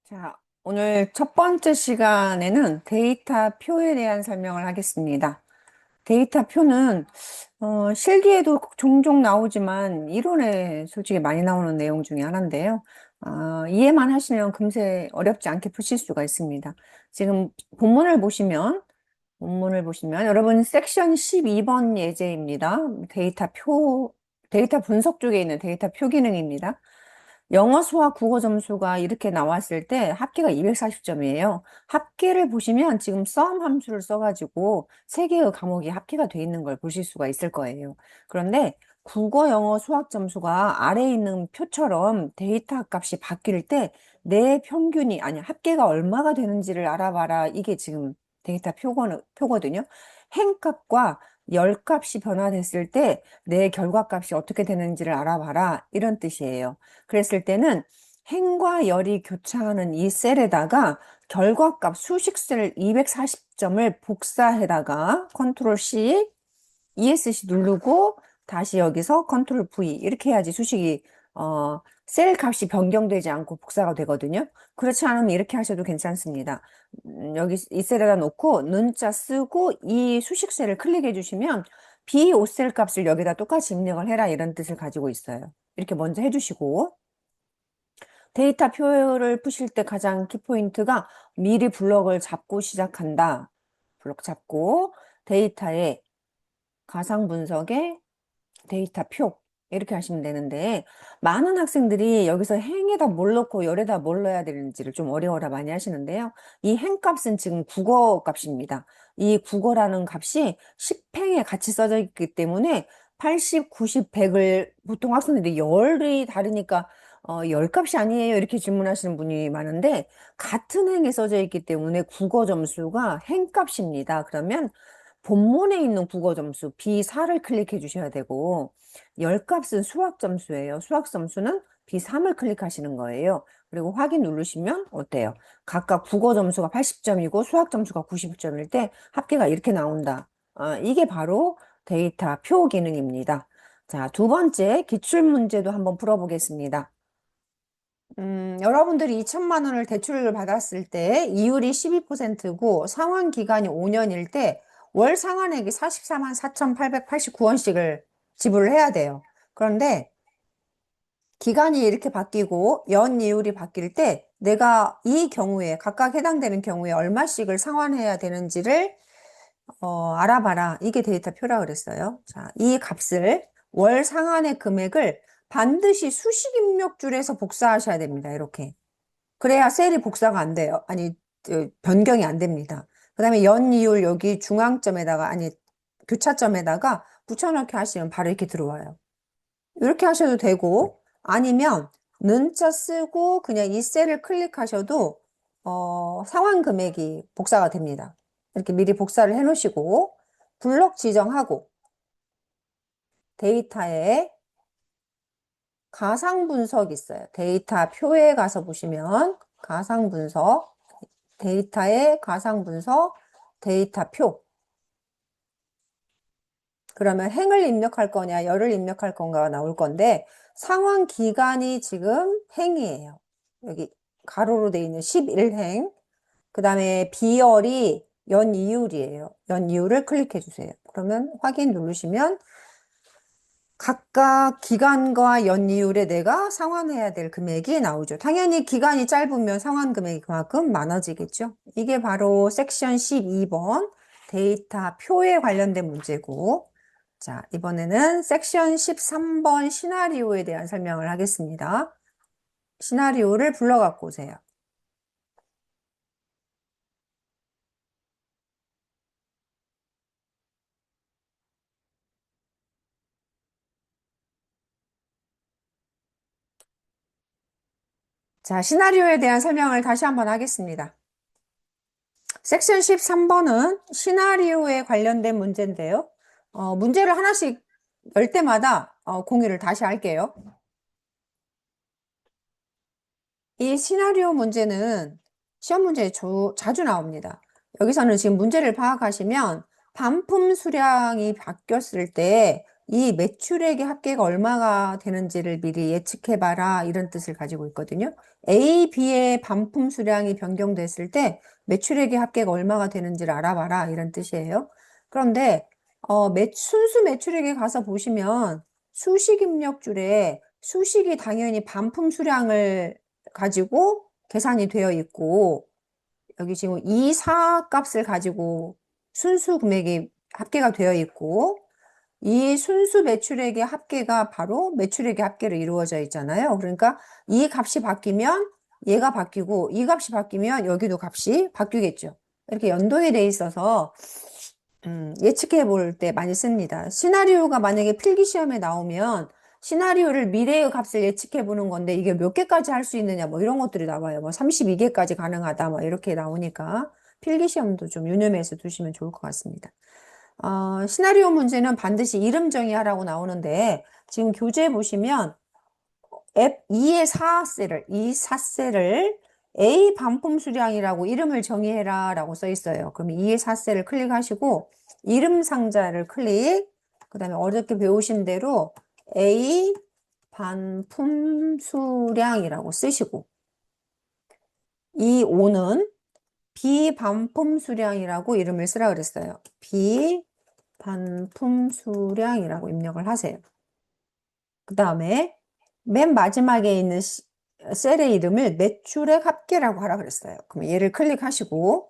자, 오늘 첫 번째 시간에는 데이터 표에 대한 설명을 하겠습니다. 데이터 표는 실기에도 종종 나오지만 이론에 솔직히 많이 나오는 내용 중에 하나인데요. 이해만 하시면 금세 어렵지 않게 푸실 수가 있습니다. 지금 본문을 보시면 여러분 섹션 12번 예제입니다. 데이터 분석 쪽에 있는 데이터 표 기능입니다. 영어, 수학, 국어 점수가 이렇게 나왔을 때 합계가 240점이에요. 합계를 보시면 지금 sum 함수를 써가지고 세 개의 과목이 합계가 돼 있는 걸 보실 수가 있을 거예요. 그런데 국어, 영어, 수학 점수가 아래에 있는 표처럼 데이터 값이 바뀔 때 내 평균이, 아니, 합계가 얼마가 되는지를 알아봐라. 이게 지금 표거든요. 행값과 열값이 변화됐을 때 내 결과값이 어떻게 되는지를 알아봐라. 이런 뜻이에요. 그랬을 때는 행과 열이 교차하는 이 셀에다가 결과값 수식셀 240점을 복사해다가 컨트롤 C, ESC 누르고 다시 여기서 컨트롤 V 이렇게 해야지 수식이 셀 값이 변경되지 않고 복사가 되거든요. 그렇지 않으면 이렇게 하셔도 괜찮습니다. 여기 이 셀에다 놓고 눈자 쓰고 이 수식셀을 클릭해 주시면 B5셀 값을 여기다 똑같이 입력을 해라 이런 뜻을 가지고 있어요. 이렇게 먼저 해주시고 데이터 표를 푸실 때 가장 키포인트가 미리 블럭을 잡고 시작한다. 블럭 잡고 데이터의 가상 분석에 데이터 표 이렇게 하시면 되는데 많은 학생들이 여기서 행에다 뭘 넣고 열에다 뭘 넣어야 되는지를 좀 어려워라 많이 하시는데요. 이 행값은 지금 국어 값입니다. 이 국어라는 값이 10행에 같이 써져 있기 때문에 80, 90, 100을 보통 학생들이 열이 다르니까 열 값이 아니에요 이렇게 질문하시는 분이 많은데 같은 행에 써져 있기 때문에 국어 점수가 행 값입니다. 그러면 본문에 있는 국어 점수 B4를 클릭해 주셔야 되고 열 값은 수학 점수예요. 수학 점수는 B3을 클릭하시는 거예요. 그리고 확인 누르시면 어때요? 각각 국어 점수가 80점이고 수학 점수가 90점일 때 합계가 이렇게 나온다. 이게 바로 데이터 표 기능입니다. 자, 두 번째 기출 문제도 한번 풀어보겠습니다. 여러분들이 2천만 원을 대출을 받았을 때 이율이 12%고 상환 기간이 5년일 때 월 상환액이 44만 4,889원씩을 지불을 해야 돼요. 그런데 기간이 이렇게 바뀌고 연 이율이 바뀔 때 내가 이 경우에 각각 해당되는 경우에 얼마씩을 상환해야 되는지를 알아봐라. 이게 데이터 표라 그랬어요. 자, 이 값을 월 상환의 금액을 반드시 수식 입력줄에서 복사하셔야 됩니다. 이렇게. 그래야 셀이 복사가 안 돼요. 아니, 변경이 안 됩니다. 그 다음에 연이율 여기 중앙점에다가, 아니, 교차점에다가 붙여넣기 하시면 바로 이렇게 들어와요. 이렇게 하셔도 되고, 아니면, 는자 쓰고 그냥 이 셀을 클릭하셔도, 상환 금액이 복사가 됩니다. 이렇게 미리 복사를 해 놓으시고, 블럭 지정하고, 데이터에 가상 분석이 있어요. 데이터 표에 가서 보시면, 가상 분석, 데이터의 가상 분석, 데이터 표. 그러면 행을 입력할 거냐, 열을 입력할 건가가 나올 건데, 상환 기간이 지금 행이에요. 여기 가로로 돼 있는 11행. 그 다음에 비열이 연이율이에요. 연이율을 클릭해 주세요. 그러면 확인 누르시면 각각 기간과 연이율에 내가 상환해야 될 금액이 나오죠. 당연히 기간이 짧으면 상환 금액이 그만큼 많아지겠죠. 이게 바로 섹션 12번 데이터 표에 관련된 문제고, 자, 이번에는 섹션 13번 시나리오에 대한 설명을 하겠습니다. 시나리오를 불러갖고 오세요. 자, 시나리오에 대한 설명을 다시 한번 하겠습니다. 섹션 13번은 시나리오에 관련된 문제인데요. 문제를 하나씩 열 때마다 공유를 다시 할게요. 이 시나리오 문제는 시험 문제에 자주 나옵니다. 여기서는 지금 문제를 파악하시면 반품 수량이 바뀌었을 때 이 매출액의 합계가 얼마가 되는지를 미리 예측해봐라. 이런 뜻을 가지고 있거든요. A, B의 반품 수량이 변경됐을 때 매출액의 합계가 얼마가 되는지를 알아봐라. 이런 뜻이에요. 그런데 순수 매출액에 가서 보시면 수식 입력줄에 수식이 당연히 반품 수량을 가지고 계산이 되어 있고 여기 지금 2, 4 값을 가지고 순수 금액이 합계가 되어 있고 이 순수 매출액의 합계가 바로 매출액의 합계로 이루어져 있잖아요. 그러니까 이 값이 바뀌면 얘가 바뀌고 이 값이 바뀌면 여기도 값이 바뀌겠죠. 이렇게 연동이 돼 있어서 예측해 볼 때 많이 씁니다. 시나리오가 만약에 필기 시험에 나오면 시나리오를 미래의 값을 예측해 보는 건데 이게 몇 개까지 할 수 있느냐 뭐 이런 것들이 나와요. 뭐 32개까지 가능하다 뭐 이렇게 나오니까 필기 시험도 좀 유념해서 두시면 좋을 것 같습니다. 시나리오 문제는 반드시 이름 정의하라고 나오는데 지금 교재 보시면 앱 2의 4셀을, 이 4셀을 A 반품 수량이라고 이름을 정의해라 라고 써 있어요. 그럼 2의 4셀을 클릭하시고 이름 상자를 클릭, 그 다음에 어저께 배우신 대로 A 반품 수량이라고 쓰시고 이 5는 B 반품 수량이라고 이름을 쓰라 그랬어요. B 반품 수량이라고 입력을 하세요. 그 다음에 맨 마지막에 있는 셀의 이름을 매출액 합계라고 하라 그랬어요. 그럼 얘를 클릭하시고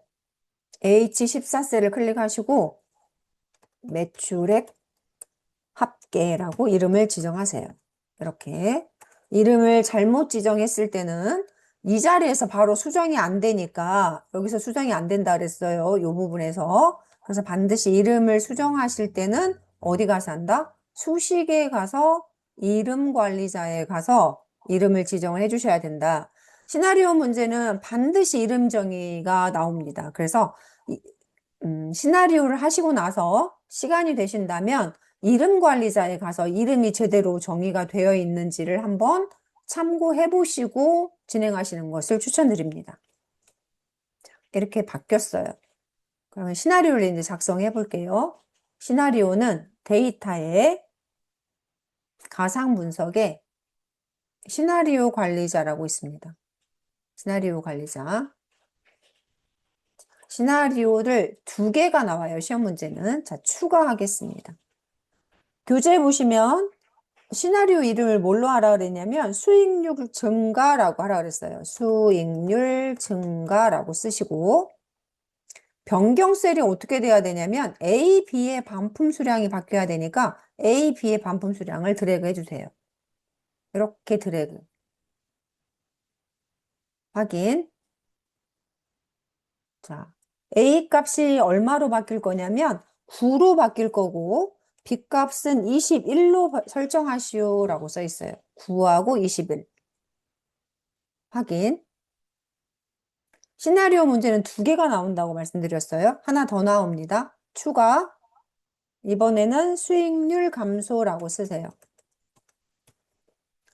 H14셀을 클릭하시고 매출액 합계라고 이름을 지정하세요. 이렇게 이름을 잘못 지정했을 때는 이 자리에서 바로 수정이 안 되니까 여기서 수정이 안 된다 그랬어요. 이 부분에서. 그래서 반드시 이름을 수정하실 때는 어디 가서 한다? 수식에 가서 이름 관리자에 가서 이름을 지정을 해주셔야 된다. 시나리오 문제는 반드시 이름 정의가 나옵니다. 그래서 시나리오를 하시고 나서 시간이 되신다면 이름 관리자에 가서 이름이 제대로 정의가 되어 있는지를 한번 참고해 보시고 진행하시는 것을 추천드립니다. 이렇게 바뀌었어요. 그러면 시나리오를 이제 작성해 볼게요. 시나리오는 데이터의 가상 분석에 시나리오 관리자라고 있습니다. 시나리오 관리자. 시나리오를 2개가 나와요. 시험 문제는. 자, 추가하겠습니다. 교재 보시면 시나리오 이름을 뭘로 하라 그랬냐면 수익률 증가라고 하라 그랬어요. 수익률 증가라고 쓰시고 변경셀이 어떻게 돼야 되냐면 A, B의 반품 수량이 바뀌어야 되니까 A, B의 반품 수량을 드래그 해주세요. 이렇게 드래그. 확인. 자, A 값이 얼마로 바뀔 거냐면 9로 바뀔 거고 B 값은 21로 설정하시오라고 써 있어요. 9하고 21. 확인. 시나리오 문제는 2개가 나온다고 말씀드렸어요. 하나 더 나옵니다. 추가. 이번에는 수익률 감소라고 쓰세요.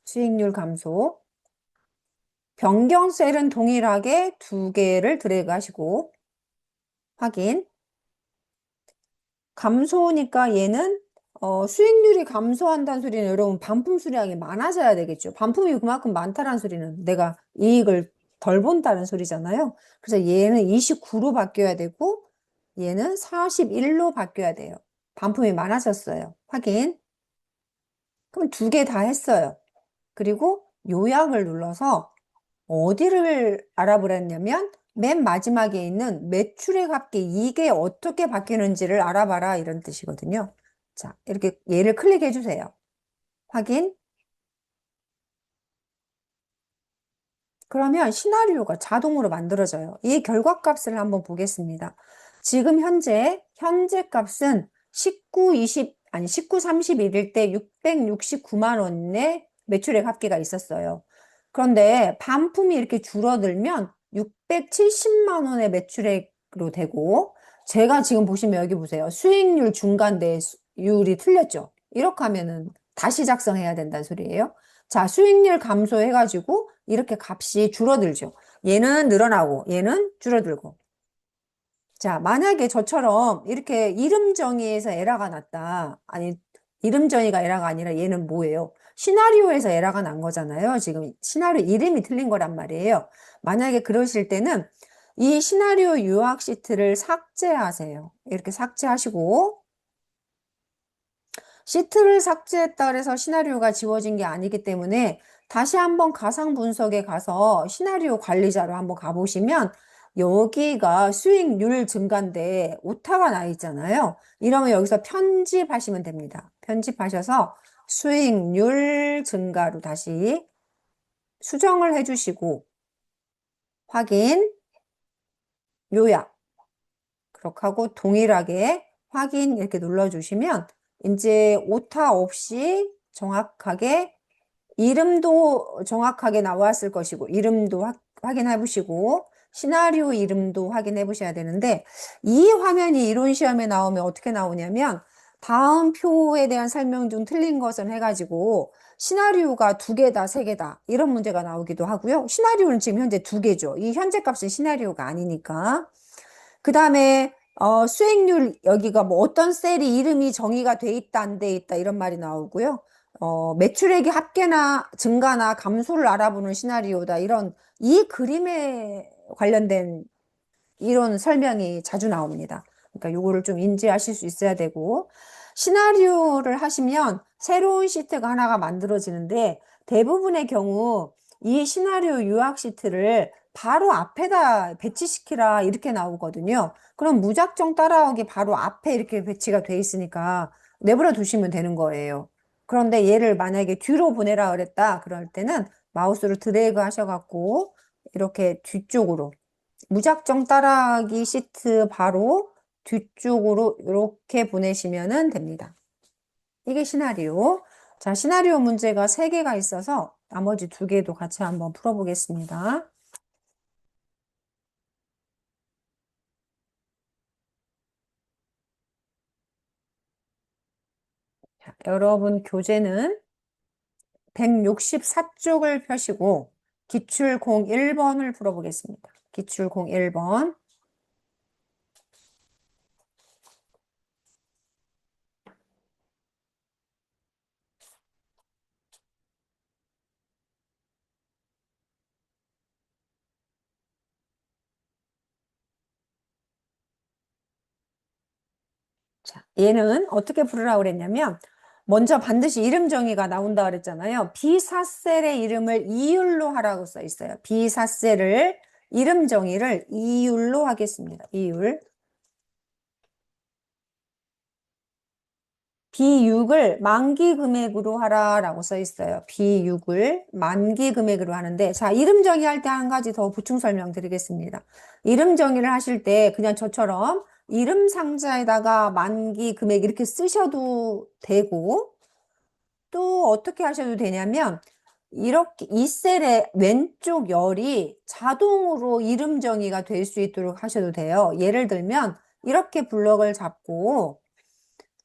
수익률 감소. 변경 셀은 동일하게 2개를 드래그 하시고 확인. 감소니까 얘는 수익률이 감소한다는 소리는 여러분 반품 수량이 많아져야 되겠죠. 반품이 그만큼 많다는 소리는 내가 이익을 덜 본다는 소리잖아요. 그래서 얘는 29로 바뀌어야 되고 얘는 41로 바뀌어야 돼요. 반품이 많아졌어요. 확인. 그럼 2개 다 했어요. 그리고 요약을 눌러서 어디를 알아보랬냐면 맨 마지막에 있는 매출액 합계 이게 어떻게 바뀌는지를 알아봐라 이런 뜻이거든요. 자, 이렇게 얘를 클릭해 주세요. 확인. 그러면 시나리오가 자동으로 만들어져요. 이 결과값을 한번 보겠습니다. 지금 현재 값은 19, 31일 때 669만 원의 매출액 합계가 있었어요. 그런데 반품이 이렇게 줄어들면 670만 원의 매출액으로 되고 제가 지금 보시면 여기 보세요. 수익률 중간대율이 틀렸죠. 이렇게 하면은 다시 작성해야 된다는 소리예요. 자, 수익률 감소해가지고 이렇게 값이 줄어들죠. 얘는 늘어나고 얘는 줄어들고. 자, 만약에 저처럼 이렇게 이름 정의에서 에러가 났다. 아니, 이름 정의가 에러가 아니라 얘는 뭐예요? 시나리오에서 에러가 난 거잖아요. 지금 시나리오 이름이 틀린 거란 말이에요. 만약에 그러실 때는 이 시나리오 유학 시트를 삭제하세요. 이렇게 삭제하시고, 시트를 삭제했다 그래서 시나리오가 지워진 게 아니기 때문에 다시 한번 가상 분석에 가서 시나리오 관리자로 한번 가보시면 여기가 수익률 증가인데 오타가 나 있잖아요. 이러면 여기서 편집하시면 됩니다. 편집하셔서 수익률 증가로 다시 수정을 해주시고 확인, 요약 그렇게 하고 동일하게 확인 이렇게 눌러주시면 이제 오타 없이 정확하게 이름도 정확하게 나왔을 것이고 이름도 확인해 보시고 시나리오 이름도 확인해 보셔야 되는데 이 화면이 이론 시험에 나오면 어떻게 나오냐면 다음 표에 대한 설명 중 틀린 것은 해가지고 시나리오가 두 개다, 세 개다 이런 문제가 나오기도 하고요. 시나리오는 지금 현재 두 개죠. 이 현재 값은 시나리오가 아니니까. 그 다음에 수익률 여기가 뭐 어떤 셀이 이름이 정의가 돼 있다, 안 돼 있다 이런 말이 나오고요. 매출액이 합계나 증가나 감소를 알아보는 시나리오다. 이런 이 그림에 관련된 이런 설명이 자주 나옵니다. 그러니까 요거를 좀 인지하실 수 있어야 되고 시나리오를 하시면 새로운 시트가 하나가 만들어지는데 대부분의 경우 이 시나리오 유학 시트를 바로 앞에다 배치시키라 이렇게 나오거든요. 그럼 무작정 따라오기 바로 앞에 이렇게 배치가 돼 있으니까 내버려 두시면 되는 거예요. 그런데 얘를 만약에 뒤로 보내라 그랬다 그럴 때는 마우스로 드래그 하셔갖고 이렇게 뒤쪽으로 무작정 따라하기 시트 바로 뒤쪽으로 이렇게 보내시면 됩니다. 이게 시나리오. 자, 시나리오 문제가 3개가 있어서 나머지 2개도 같이 한번 풀어보겠습니다. 자, 여러분 교재는 164쪽을 펴시고 기출 01번을 풀어보겠습니다. 기출 01번. 자, 얘는 어떻게 풀으라고 그랬냐면 먼저 반드시 이름 정의가 나온다 그랬잖아요. 비사셀의 이름을 이율로 하라고 써 있어요. 비사셀을 이름 정의를 이율로 하겠습니다. 이율. B6을 만기 금액으로 하라라고 써 있어요. B6을 만기 금액으로 하는데 자, 이름 정의할 때 한 가지 더 보충 설명 드리겠습니다. 이름 정의를 하실 때 그냥 저처럼 이름 상자에다가 만기 금액 이렇게 쓰셔도 되고 또 어떻게 하셔도 되냐면 이렇게 이 셀의 왼쪽 열이 자동으로 이름 정의가 될 수 있도록 하셔도 돼요. 예를 들면 이렇게 블럭을 잡고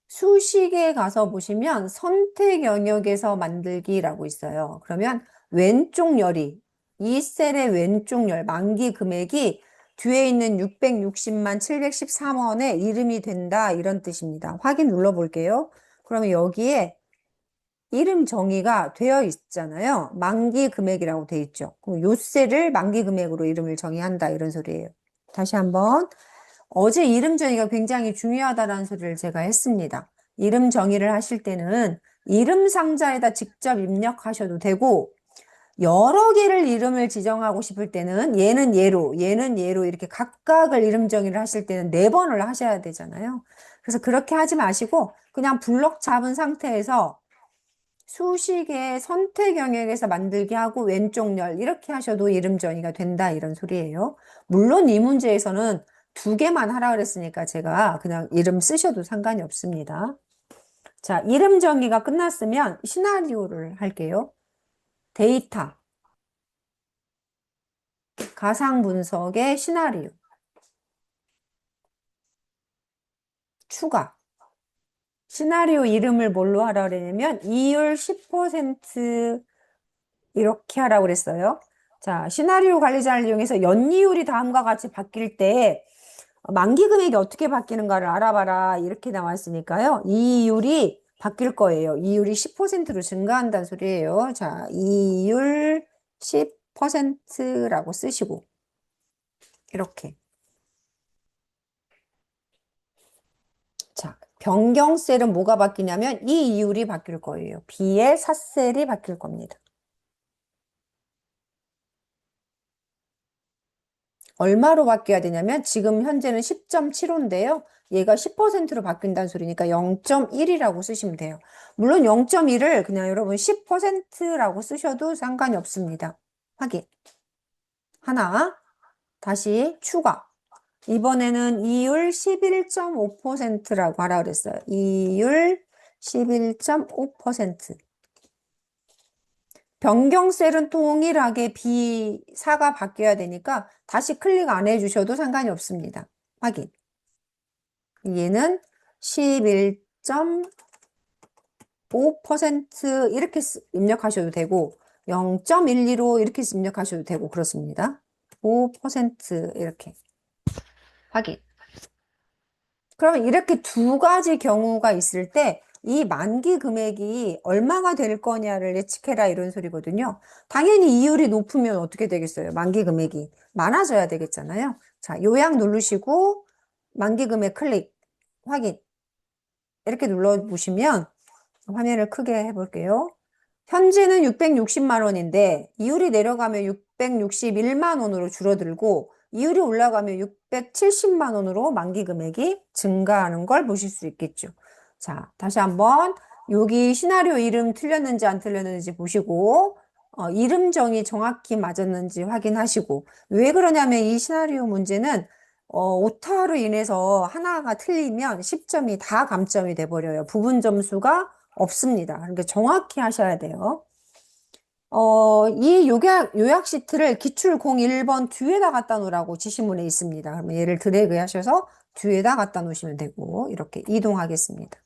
수식에 가서 보시면 선택 영역에서 만들기라고 있어요. 그러면 왼쪽 열이 이 셀의 왼쪽 열 만기 금액이 뒤에 있는 660만 713원의 이름이 된다 이런 뜻입니다. 확인 눌러 볼게요. 그러면 여기에 이름 정의가 되어 있잖아요. 만기 금액이라고 되어 있죠. 그럼 요 셀을 만기 금액으로 이름을 정의한다 이런 소리예요. 다시 한번 어제 이름 정의가 굉장히 중요하다라는 소리를 제가 했습니다. 이름 정의를 하실 때는 이름 상자에다 직접 입력하셔도 되고 여러 개를 이름을 지정하고 싶을 때는 얘는 얘로, 얘는 얘로 이렇게 각각을 이름 정의를 하실 때는 4번을 하셔야 되잖아요. 그래서 그렇게 하지 마시고 그냥 블럭 잡은 상태에서 수식의 선택 영역에서 만들기 하고 왼쪽 열 이렇게 하셔도 이름 정의가 된다 이런 소리예요. 물론 이 문제에서는 2개만 하라 그랬으니까 제가 그냥 이름 쓰셔도 상관이 없습니다. 자, 이름 정의가 끝났으면 시나리오를 할게요. 데이터, 가상 분석의 시나리오, 추가. 시나리오 이름을 뭘로 하라 그랬냐면 이율 10% 이렇게 하라고 그랬어요. 자, 시나리오 관리자를 이용해서 연이율이 다음과 같이 바뀔 때 만기 금액이 어떻게 바뀌는가를 알아봐라 이렇게 나왔으니까요. 이 이율이 바뀔 거예요. 이율이 10%로 증가한다는 소리예요. 자, 이율 10%라고 쓰시고, 이렇게. 자, 변경셀은 뭐가 바뀌냐면 이 이율이 바뀔 거예요. B의 사셀이 바뀔 겁니다. 얼마로 바뀌어야 되냐면 지금 현재는 10.75인데요. 얘가 10%로 바뀐다는 소리니까 0.1이라고 쓰시면 돼요. 물론 0.1을 그냥 여러분 10%라고 쓰셔도 상관이 없습니다. 확인. 하나, 다시 추가. 이번에는 이율 11.5%라고 하라 그랬어요. 이율 11.5%. 변경셀은 동일하게 B4가 바뀌어야 되니까 다시 클릭 안 해주셔도 상관이 없습니다. 확인. 얘는 11.5% 이렇게 입력하셔도 되고 0.12로 이렇게 입력하셔도 되고 그렇습니다. 5% 이렇게 확인. 그러면 이렇게 두 가지 경우가 있을 때 이 만기 금액이 얼마가 될 거냐를 예측해라 이런 소리거든요. 당연히 이율이 높으면 어떻게 되겠어요? 만기 금액이 많아져야 되겠잖아요. 자, 요약 누르시고 만기 금액 클릭 확인 이렇게 눌러보시면 화면을 크게 해볼게요. 현재는 660만 원인데 이율이 내려가면 661만 원으로 줄어들고 이율이 올라가면 670만 원으로 만기 금액이 증가하는 걸 보실 수 있겠죠. 자, 다시 한번 여기 시나리오 이름 틀렸는지 안 틀렸는지 보시고 이름 정의 정확히 맞았는지 확인하시고 왜 그러냐면 이 시나리오 문제는 오타로 인해서 하나가 틀리면 10점이 다 감점이 돼버려요. 부분 점수가 없습니다. 그러니까 정확히 하셔야 돼요. 이 요약 시트를 기출 01번 뒤에다 갖다 놓으라고 지시문에 있습니다. 그러면 얘를 드래그 하셔서 뒤에다 갖다 놓으시면 되고, 이렇게 이동하겠습니다.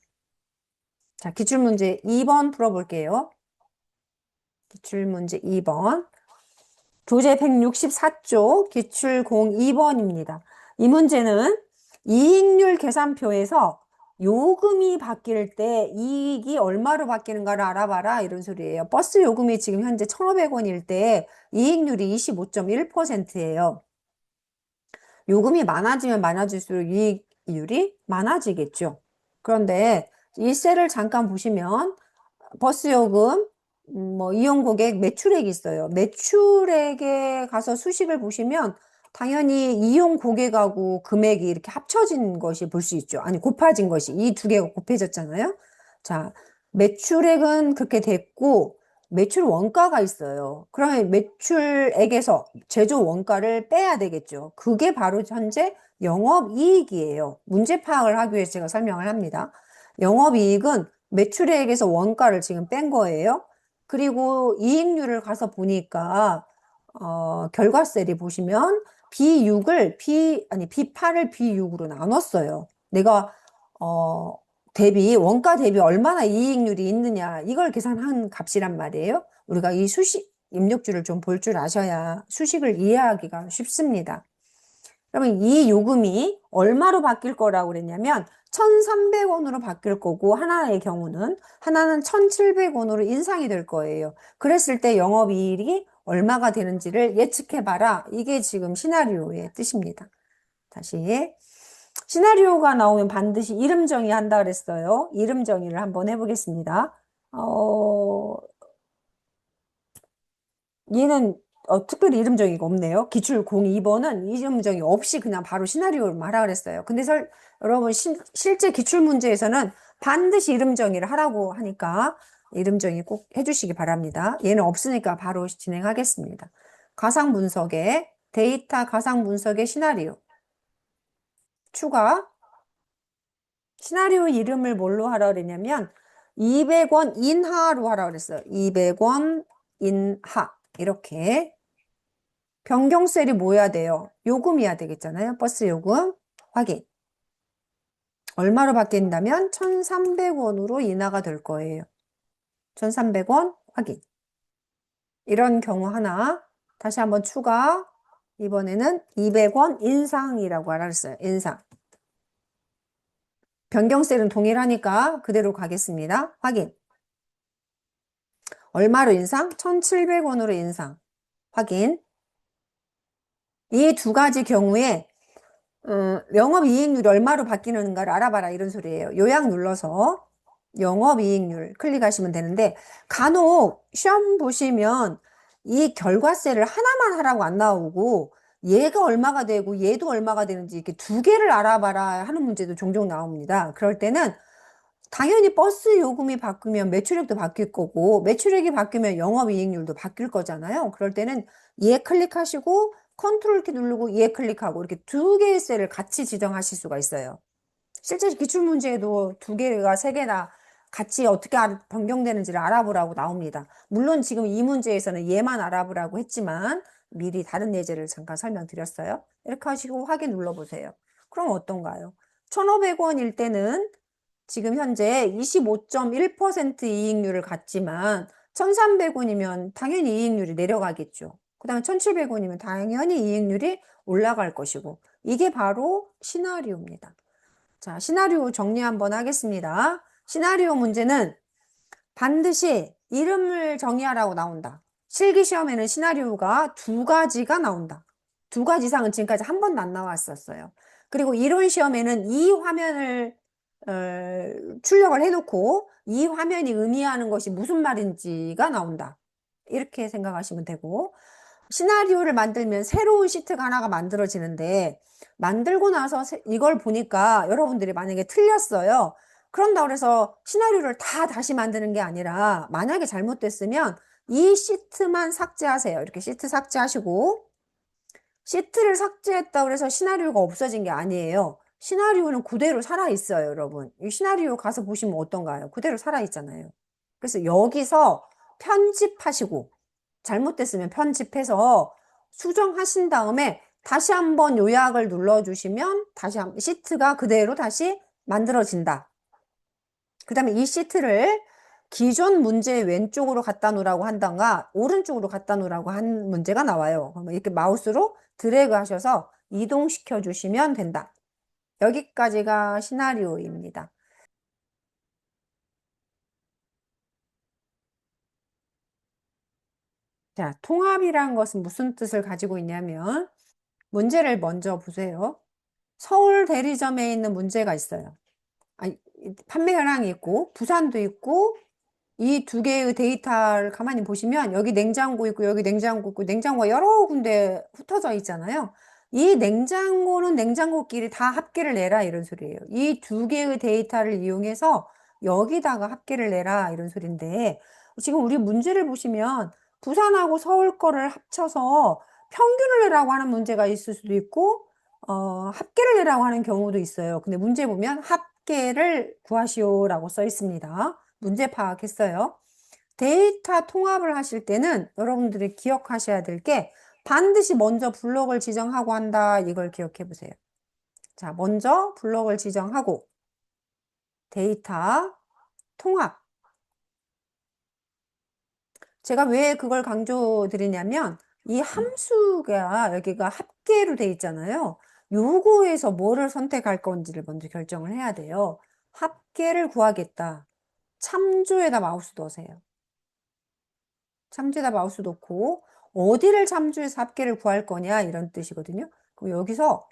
자, 기출문제 2번 풀어볼게요. 기출문제 2번. 교재 164쪽 기출 02번입니다. 이 문제는 이익률 계산표에서 요금이 바뀔 때 이익이 얼마로 바뀌는가를 알아봐라 이런 소리예요. 버스 요금이 지금 현재 1,500원일 때 이익률이 25.1%예요. 요금이 많아지면 많아질수록 이익률이 많아지겠죠. 그런데 이 셀을 잠깐 보시면 버스 요금, 뭐 이용 고객 매출액이 있어요. 매출액에 가서 수식을 보시면 당연히 이용 고객하고 금액이 이렇게 합쳐진 것이 볼 수 있죠. 아니 곱해진 것이 이 두 개가 곱해졌잖아요. 자, 매출액은 그렇게 됐고 매출 원가가 있어요. 그러면 매출액에서 제조 원가를 빼야 되겠죠. 그게 바로 현재 영업이익이에요. 문제 파악을 하기 위해서 제가 설명을 합니다. 영업이익은 매출액에서 원가를 지금 뺀 거예요. 그리고 이익률을 가서 보니까 결과셀이 보시면 B8을 B6으로 나눴어요. 내가 원가 대비 얼마나 이익률이 있느냐 이걸 계산한 값이란 말이에요. 우리가 이 수식 입력줄을 좀 볼 줄 아셔야 수식을 이해하기가 쉽습니다. 그러면 이 요금이 얼마로 바뀔 거라고 그랬냐면 1,300원으로 바뀔 거고 하나의 경우는 하나는 1,700원으로 인상이 될 거예요. 그랬을 때 영업이익이 얼마가 되는지를 예측해 봐라. 이게 지금 시나리오의 뜻입니다. 다시 시나리오가 나오면 반드시 이름 정의한다 그랬어요. 이름 정의를 한번 해보겠습니다. 얘는 특별히 이름 정의가 없네요. 기출 02번은 이름 정의 없이 그냥 바로 시나리오를 말하라 그랬어요. 근데 여러분 실제 기출 문제에서는 반드시 이름 정의를 하라고 하니까 이름 정의 꼭 해주시기 바랍니다. 얘는 없으니까 바로 진행하겠습니다. 가상 분석의 데이터 가상 분석의 시나리오 추가 시나리오 이름을 뭘로 하라 그랬냐면 200원 인하로 하라 그랬어요. 200원 인하 이렇게 변경셀이 뭐 해야 돼요? 요금이어야 되겠잖아요. 버스 요금 확인. 얼마로 바뀐다면 1,300원으로 인하가 될 거예요. 1,300원 확인. 이런 경우 하나. 다시 한번 추가. 이번에는 200원 인상이라고 알았어요. 인상. 변경셀은 동일하니까 그대로 가겠습니다. 확인. 얼마로 인상? 1,700원으로 인상. 확인. 이 두 가지 경우에 영업이익률이 얼마로 바뀌는가를 알아봐라 이런 소리예요. 요약 눌러서 영업이익률 클릭하시면 되는데 간혹 시험 보시면 이 결과세를 하나만 하라고 안 나오고 얘가 얼마가 되고 얘도 얼마가 되는지 이렇게 두 개를 알아봐라 하는 문제도 종종 나옵니다. 그럴 때는 당연히 버스 요금이 바뀌면 매출액도 바뀔 거고 매출액이 바뀌면 영업이익률도 바뀔 거잖아요. 그럴 때는 얘 클릭하시고 컨트롤 키 누르고 얘 클릭하고 이렇게 두 개의 셀을 같이 지정하실 수가 있어요. 실제 기출문제에도 두 개가 세 개나 같이 어떻게 변경되는지를 알아보라고 나옵니다. 물론 지금 이 문제에서는 얘만 알아보라고 했지만 미리 다른 예제를 잠깐 설명드렸어요. 이렇게 하시고 확인 눌러보세요. 그럼 어떤가요? 1,500원일 때는 지금 현재 25.1% 이익률을 갖지만 1,300원이면 당연히 이익률이 내려가겠죠. 그 다음에 1,700원이면 당연히 이익률이 올라갈 것이고 이게 바로 시나리오입니다. 자, 시나리오 정리 한번 하겠습니다. 시나리오 문제는 반드시 이름을 정의하라고 나온다. 실기시험에는 시나리오가 두 가지가 나온다. 두 가지 이상은 지금까지 한 번도 안 나왔었어요. 그리고 이론 시험에는 이 화면을 출력을 해놓고 이 화면이 의미하는 것이 무슨 말인지가 나온다. 이렇게 생각하시면 되고 시나리오를 만들면 새로운 시트가 하나가 만들어지는데 만들고 나서 이걸 보니까 여러분들이 만약에 틀렸어요. 그런다고 해서 시나리오를 다 다시 만드는 게 아니라 만약에 잘못됐으면 이 시트만 삭제하세요. 이렇게 시트 삭제하시고 시트를 삭제했다고 해서 시나리오가 없어진 게 아니에요. 시나리오는 그대로 살아있어요, 여러분. 이 시나리오 가서 보시면 어떤가요? 그대로 살아있잖아요. 그래서 여기서 편집하시고 잘못됐으면 편집해서 수정하신 다음에 다시 한번 요약을 눌러주시면 다시 시트가 그대로 다시 만들어진다. 그 다음에 이 시트를 기존 문제 왼쪽으로 갖다 놓으라고 한다가 오른쪽으로 갖다 놓으라고 한 문제가 나와요. 그러면 이렇게 마우스로 드래그 하셔서 이동시켜 주시면 된다. 여기까지가 시나리오입니다. 자, 통합이란 것은 무슨 뜻을 가지고 있냐면 문제를 먼저 보세요. 서울 대리점에 있는 문제가 있어요. 아니, 판매 현황이 있고 부산도 있고 이 두 개의 데이터를 가만히 보시면 여기 냉장고 있고 여기 냉장고 있고 냉장고가 여러 군데 흩어져 있잖아요. 이 냉장고는 냉장고끼리 다 합계를 내라 이런 소리예요. 이 두 개의 데이터를 이용해서 여기다가 합계를 내라 이런 소리인데 지금 우리 문제를 보시면 부산하고 서울 거를 합쳐서 평균을 내라고 하는 문제가 있을 수도 있고 합계를 내라고 하는 경우도 있어요. 근데 문제 보면 합계를 구하시오라고 써 있습니다. 문제 파악했어요. 데이터 통합을 하실 때는 여러분들이 기억하셔야 될 게 반드시 먼저 블록을 지정하고 한다. 이걸 기억해 보세요. 자, 먼저 블록을 지정하고 데이터 통합. 제가 왜 그걸 강조드리냐면 이 함수가 여기가 합계로 돼 있잖아요. 요거에서 뭐를 선택할 건지를 먼저 결정을 해야 돼요. 합계를 구하겠다. 참조에다 마우스 넣으세요. 참조에다 마우스 놓고 어디를 참조해서 합계를 구할 거냐 이런 뜻이거든요. 그럼 여기서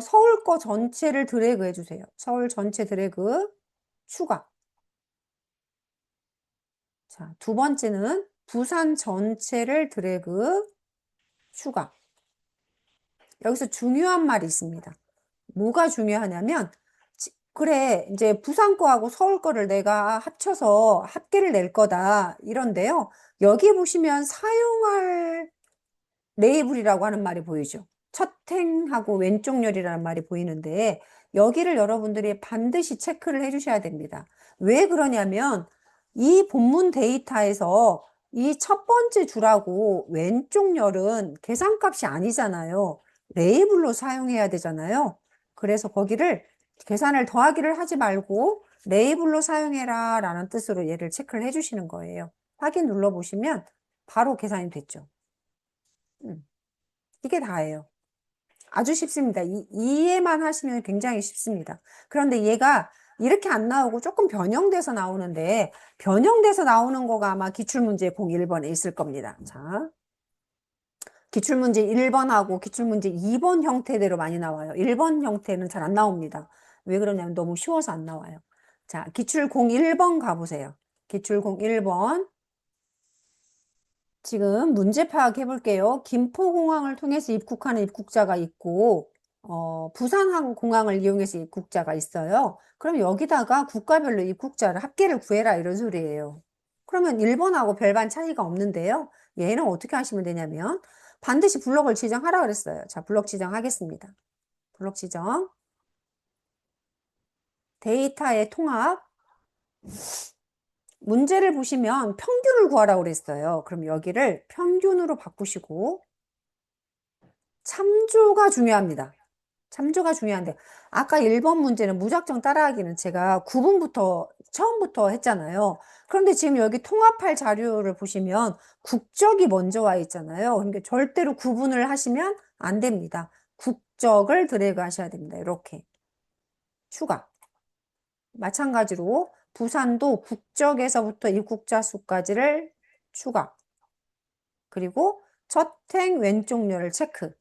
서울 거 전체를 드래그 해주세요. 서울 전체 드래그 추가. 자, 두 번째는 부산 전체를 드래그 추가. 여기서 중요한 말이 있습니다. 뭐가 중요하냐면 그래 이제 부산 거하고 서울 거를 내가 합쳐서 합계를 낼 거다 이런데요. 여기 보시면 사용할 레이블이라고 하는 말이 보이죠. 첫행하고 왼쪽 열이라는 말이 보이는데 여기를 여러분들이 반드시 체크를 해주셔야 됩니다. 왜 그러냐면 이 본문 데이터에서 이 첫 번째 줄하고 왼쪽 열은 계산값이 아니잖아요. 레이블로 사용해야 되잖아요. 그래서 거기를 계산을 더하기를 하지 말고 레이블로 사용해라 라는 뜻으로 얘를 체크를 해주시는 거예요. 확인 눌러보시면 바로 계산이 됐죠. 이게 다예요. 아주 쉽습니다. 이해만 하시면 굉장히 쉽습니다. 그런데 얘가 이렇게 안 나오고 조금 변형돼서 나오는데, 변형돼서 나오는 거가 아마 기출문제 01번에 있을 겁니다. 자, 기출문제 1번하고 기출문제 2번 형태대로 많이 나와요. 1번 형태는 잘 안 나옵니다. 왜 그러냐면 너무 쉬워서 안 나와요. 자, 기출 01번 가보세요. 기출 01번. 지금 문제 파악해 볼게요. 김포공항을 통해서 입국하는 입국자가 있고, 부산항공항을 이용해서 입국자가 있어요. 그럼 여기다가 국가별로 입국자를 합계를 구해라 이런 소리예요. 그러면 1번하고 별반 차이가 없는데요. 얘는 어떻게 하시면 되냐면 반드시 블럭을 지정하라 그랬어요. 자, 블럭 지정하겠습니다. 블럭 지정. 데이터의 통합. 문제를 보시면 평균을 구하라고 그랬어요. 그럼 여기를 평균으로 바꾸시고 참조가 중요합니다. 참조가 중요한데 아까 1번 문제는 무작정 따라하기는 제가 9번부터 처음부터 했잖아요. 그런데 지금 여기 통합할 자료를 보시면 국적이 먼저 와 있잖아요. 그러니까 절대로 구분을 하시면 안 됩니다. 국적을 드래그 하셔야 됩니다. 이렇게 추가. 마찬가지로 부산도 국적에서부터 입국자 수까지를 추가. 그리고 첫행 왼쪽료를 체크.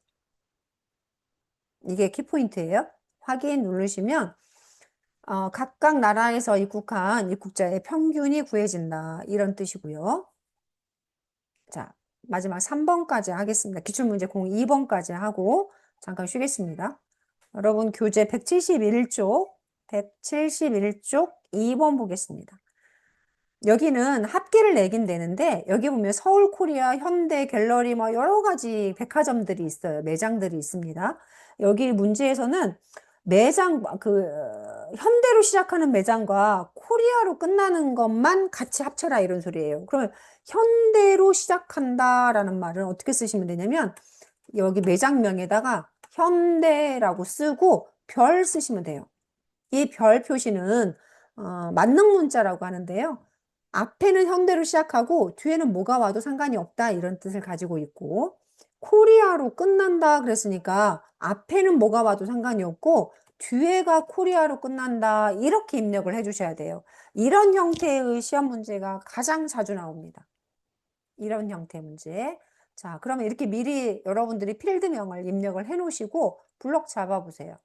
이게 키포인트예요. 확인 누르시면 각각 나라에서 입국한 입국자의 평균이 구해진다. 이런 뜻이고요. 자, 마지막 3번까지 하겠습니다. 기출문제 02번까지 하고 잠깐 쉬겠습니다. 여러분 교재 171쪽, 171쪽 2번 보겠습니다. 여기는 합계를 내긴 되는데 여기 보면 서울 코리아, 현대, 갤러리 뭐 여러 가지 백화점들이 있어요. 매장들이 있습니다. 여기 문제에서는 매장 현대로 시작하는 매장과 코리아로 끝나는 것만 같이 합쳐라 이런 소리예요. 그러면 현대로 시작한다라는 말은 어떻게 쓰시면 되냐면 여기 매장명에다가 현대라고 쓰고 별 쓰시면 돼요. 이 별 표시는 만능 문자라고 하는데요. 앞에는 현대로 시작하고 뒤에는 뭐가 와도 상관이 없다 이런 뜻을 가지고 있고 코리아로 끝난다 그랬으니까 앞에는 뭐가 와도 상관이 없고 뒤에가 코리아로 끝난다 이렇게 입력을 해주셔야 돼요. 이런 형태의 시험 문제가 가장 자주 나옵니다. 이런 형태 문제. 자, 그러면 이렇게 미리 여러분들이 필드명을 입력을 해 놓으시고 블럭 잡아보세요.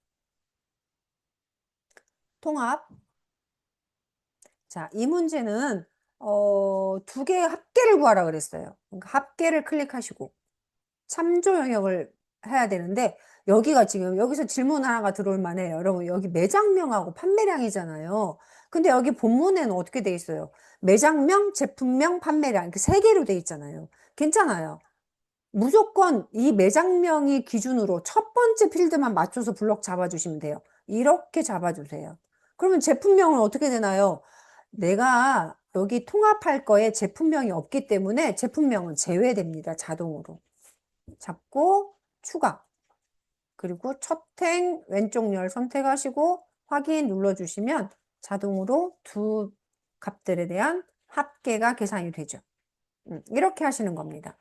통합. 자, 이 문제는 두 개의 합계를 구하라 그랬어요. 그러니까 합계를 클릭하시고 참조 영역을 해야 되는데 여기가 지금 여기서 질문 하나가 들어올 만해요. 여러분 여기 매장명하고 판매량이잖아요. 근데 여기 본문에는 어떻게 돼 있어요? 매장명, 제품명, 판매량 이렇게 세 개로 돼 있잖아요. 괜찮아요. 무조건 이 매장명이 기준으로 첫 번째 필드만 맞춰서 블럭 잡아주시면 돼요. 이렇게 잡아주세요. 그러면 제품명은 어떻게 되나요? 내가 여기 통합할 거에 제품명이 없기 때문에 제품명은 제외됩니다. 자동으로. 잡고 추가. 그리고 첫행 왼쪽 열 선택하시고 확인 눌러주시면 자동으로 두 값들에 대한 합계가 계산이 되죠. 이렇게 하시는 겁니다.